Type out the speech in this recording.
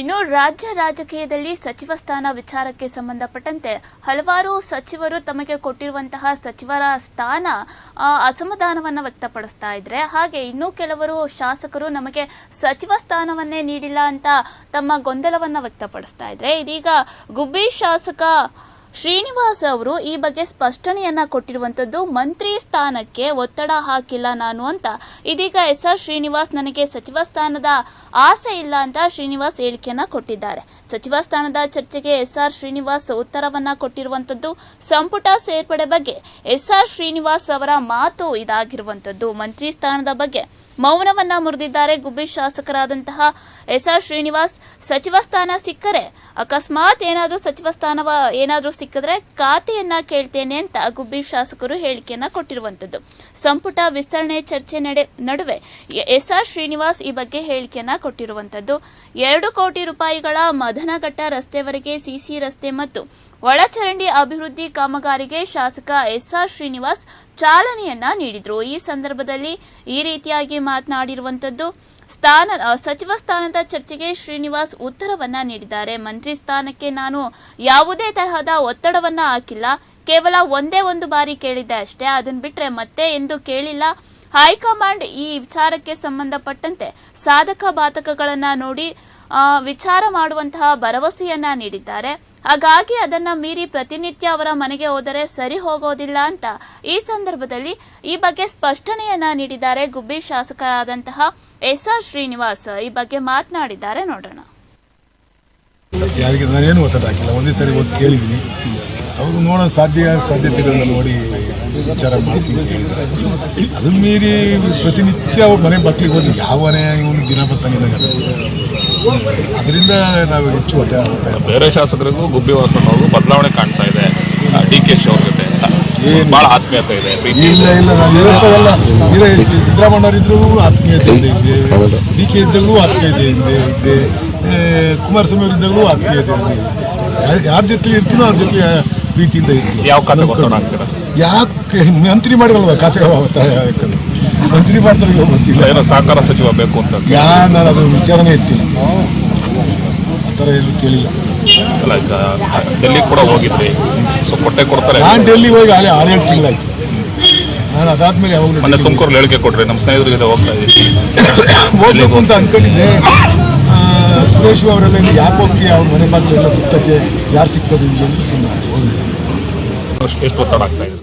ಇನ್ನು ರಾಜ್ಯ ರಾಜಕೀಯದಲ್ಲಿ ಸಚಿವ ಸ್ಥಾನ ವಿಚಾರಕ್ಕೆ ಸಂಬಂಧಪಟ್ಟಂತೆ ಹಲವಾರು ಸಚಿವರು ತಮಗೆ ಕೊಟ್ಟಿರುವಂತಹ ಸಚಿವರ ಸ್ಥಾನ ಅಸಮಾಧಾನವನ್ನು ವ್ಯಕ್ತಪಡಿಸ್ತಾ ಇದ್ರೆ, ಹಾಗೆ ಇನ್ನೂ ಕೆಲವರು ಶಾಸಕರು ನಮಗೆ ಸಚಿವ ಸ್ಥಾನವನ್ನೇ ನೀಡಿಲ್ಲ ಅಂತ ತಮ್ಮ ಗೊಂದಲವನ್ನು ವ್ಯಕ್ತಪಡಿಸ್ತಾ ಇದ್ರೆ, ಇದೀಗ ಗುಬ್ಬಿ ಶಾಸಕ ಶ್ರೀನಿವಾಸ್ ಅವರು ಈ ಬಗ್ಗೆ ಸ್ಪಷ್ಟನೆಯನ್ನ ಕೊಟ್ಟಿರುವಂತದ್ದು. ಮಂತ್ರಿ ಸ್ಥಾನಕ್ಕೆ ಒತ್ತಡ ಹಾಕಿಲ್ಲ ನಾನು ಅಂತ. ಇದೀಗ SR ಶ್ರೀನಿವಾಸ್ ನನಗೆ ಸಚಿವ ಸ್ಥಾನದ ಆಸೆ ಇಲ್ಲ ಅಂತ ಶ್ರೀನಿವಾಸ್ ಹೇಳಿಕೆಯನ್ನ ಕೊಟ್ಟಿದ್ದಾರೆ. ಸಚಿವ ಸ್ಥಾನದ ಚರ್ಚೆಗೆ SR ಶ್ರೀನಿವಾಸ್ ಉತ್ತರವನ್ನ ಕೊಟ್ಟಿರುವಂತದ್ದು. ಸಂಪುಟ ಸೇರ್ಪಡೆ ಬಗ್ಗೆ SR ಶ್ರೀನಿವಾಸ್ ಅವರ ಮಾತು ಇದಾಗಿರುವಂತದ್ದು. ಮಂತ್ರಿ ಸ್ಥಾನದ ಬಗ್ಗೆ ಮೌನವನ್ನ ಮುರಿದಿದ್ದಾರೆ ಗುಬ್ಬಿ ಶಾಸಕರಾದಂತಹ SR ಶ್ರೀನಿವಾಸ್. ಸಚಿವ ಸ್ಥಾನ ಸಿಕ್ಕರೆ, ಅಕಸ್ಮಾತ್ ಏನಾದರೂ ಸಚಿವ ಸ್ಥಾನ ಏನಾದರೂ ಸಿಕ್ಕಿದ್ರೆ ಖಾತೆಯನ್ನ ಕೇಳ್ತೇನೆ ಅಂತ ಗುಬ್ಬಿ ಶಾಸಕರು ಹೇಳಿಕೆಯನ್ನ ಕೊಟ್ಟಿರುವಂತದ್ದು. ಸಂಪುಟ ವಿಸ್ತರಣೆ ಚರ್ಚೆ ನಡುವೆ SR ಶ್ರೀನಿವಾಸ್ ಈ ಬಗ್ಗೆ ಹೇಳಿಕೆಯನ್ನ ಕೊಟ್ಟಿರುವಂತದ್ದು. 2 ಕೋಟಿ ರೂಪಾಯಿಗಳ ಮದನಘಟ್ಟ ರಸ್ತೆವರೆಗೆ ಸಿಸಿ ರಸ್ತೆ ಮತ್ತು ಒಳಚರಂಡಿ ಅಭಿವೃದ್ಧಿ ಕಾಮಗಾರಿಗೆ ಶಾಸಕ SR ಶ್ರೀನಿವಾಸ್ ಚಾಲನೆಯನ್ನ ನೀಡಿದ್ರು. ಈ ಸಂದರ್ಭದಲ್ಲಿ ಈ ರೀತಿಯಾಗಿ ಮಾತನಾಡಿರುವಂತದ್ದು. ಸಚಿವ ಸ್ಥಾನದ ಚರ್ಚೆಗೆ ಶ್ರೀನಿವಾಸ್ ಉತ್ತರವನ್ನ ನೀಡಿದ್ದಾರೆ. ಮಂತ್ರಿ ಸ್ಥಾನಕ್ಕೆ ನಾನು ಯಾವುದೇ ತರಹದ ಒತ್ತಡವನ್ನ ಹಾಕಿಲ್ಲ, ಕೇವಲ ಒಂದೇ ಒಂದು ಬಾರಿ ಕೇಳಿದ್ದೆ ಅಷ್ಟೇ, ಅದನ್ನ ಬಿಟ್ರೆ ಮತ್ತೆ ಎಂದು ಕೇಳಿಲ್ಲ. ಹೈಕಮಾಂಡ್ ಈ ವಿಚಾರಕ್ಕೆ ಸಂಬಂಧಪಟ್ಟಂತೆ ಸಾಧಕ ಬಾಧಕಗಳನ್ನ ನೋಡಿ ವಿಚಾರ ಮಾಡುವಂತಹ ಭರವಸೆಯನ್ನ ನೀಡಿದ್ದಾರೆ. ಹಾಗಾಗಿ ಅದನ್ನ ಮೀರಿ ಪ್ರತಿನಿತ್ಯ ಅವರ ಮನೆಗೆ ಹೋದರೆ ಸರಿ ಹೋಗೋದಿಲ್ಲ ಅಂತ ಈ ಸಂದರ್ಭದಲ್ಲಿ ಈ ಬಗ್ಗೆ ಸ್ಪಷ್ಟನೆಯನ್ನ ನೀಡಿದ್ದಾರೆ ಗುಬ್ಬಿ ಶಾಸಕರಾದಂತಹ SR ಶ್ರೀನಿವಾಸ್. ಈ ಬಗ್ಗೆ ಮಾತನಾಡಿದ್ದಾರೆ, ನೋಡೋಣ. ಯಾರಿಗೆ ನಾನೇನು ಒತ್ತಡ ಹಾಕಿಲ್ಲ, ಒಂದೇ ಸರಿ ಹೋಗಿ ಕೇಳಿದ್ದೀನಿ. ಅವರು ನೋಡೋ ಸಾಧ್ಯತೆಗಳನ್ನ ನೋಡಿ ವಿಚಾರ ಮಾಡ್ತೀನಿ ಹೇಳಿದ್ದಾರೆ. ಅದನ್ನ ಮೀರಿ ಪ್ರತಿನಿತ್ಯ ಅವ್ರ ಮನೆ ಮಕ್ಕಳಿಗೆ ಹೋಗಿ ಯಾವ ಮನೆ ಇವನು ದಿನ ಬರ್ತಾನೆ, ಅದರಿಂದ ನಾವು ಹೆಚ್ಚು ಒತ್ತಡ. ಬೇರೆ ಶಾಸಕರಿಗೂ ಗುಬ್ಬಿ ವಾಸನವ್ರಿಗೂ ಬದಲಾವಣೆ ಕಾಣ್ತಾ ಇದೆ. DK ಅವ್ರ ಜೊತೆ ಬಹಳ ಆತ್ಮೀಯತೆ ಇದೆ. ಇಲ್ಲ ನಾನು ಸಿದ್ದರಾಮಯ್ಯವರಿದ್ರು ಆತ್ಮೀಯತೆ ಇದೆ, DK ಇದ್ದಾಗಲೂ ಆತ್ಮೀಯತೆ ಇದೆ, ಕುಮಾರಸ್ವಾಮಿ ಅವರಿದ್ದಾಗಲೂ ಆತ್ಮೀಯತೆ ಇದೆ. ಯಾರ ಜೊತೆ ಇರ್ತೀನೋ ಅವ್ರ ಜೊತೆ ಪ್ರೀತಿಯಿಂದ ಇರ್ತೀವಿ. ಯಾವ ಖಾತೆ ಗೊತ್ತಾಗ್ತೀರಾ? ಯಾಕೆ ಮಂತ್ರಿ ಮಾಡಲ್ವ ಖಾತೆ ಮಂತ್ರಿ ಮಾಡ್ತಾರೆ ಗೊತ್ತಿಲ್ಲ. ಏನೋ ಸಹಕಾರ ಸಚಿವ ಬೇಕು ಅಂತ ನಾನು ಅದು ವಿಚಾರನೇ ಇರ್ತೀನಿ, ಆ ಥರ ಎಲ್ಲೂ ಕೇಳಿಲ್ಲ. ಅಲ್ಲ, ಡೆಲ್ಲಿ ಕೂಡ ಹೋಗಿದ್ರಿ, ಸೊ ಕೊಟ್ಟೆ ಕೊಡ್ತಾರೆ. ನಾನು ಡೆಲ್ಲಿಗೆ ಹೋಗಿ 6-7 ತಿಂಗಳಾಯ್ತು. ನಾನು ಅದಾದ್ಮೇಲೆ ಯಾವಾಗಲೂ ಮೊನ್ನೆ ತುಮಕೂರು ಹೇಳಿಕೆ ಕೊಟ್ರಿ, ನಮ್ಮ ಸ್ನೇಹಿತರಿಗೆ ಹೋಗ್ತಾ ಇದ್ದೀವಿ ಹೋಗ್ಬೇಕು ಅಂತ ಅನ್ಕೊಂಡಿದ್ದೆ. ಸುರೇಶ್ ಅವರೆಲ್ಲ ಯಾಕೆ ಹೋಗ್ತೀಯ, ಅವ್ರ ಮನೆ ಬಾಗಿಲು ಎಲ್ಲ ಸುತ್ತಕ್ಕೆ ಯಾರು ಸಿಗ್ತದೆ ನಿಮಗೆ ಅಂತ ಸುಮ್ಮನೆ ಹೋಗಿದ್ದೆ. ಎಷ್ಟು ಒತ್ತಡ ಆಗ್ತಾ ಇದೆ?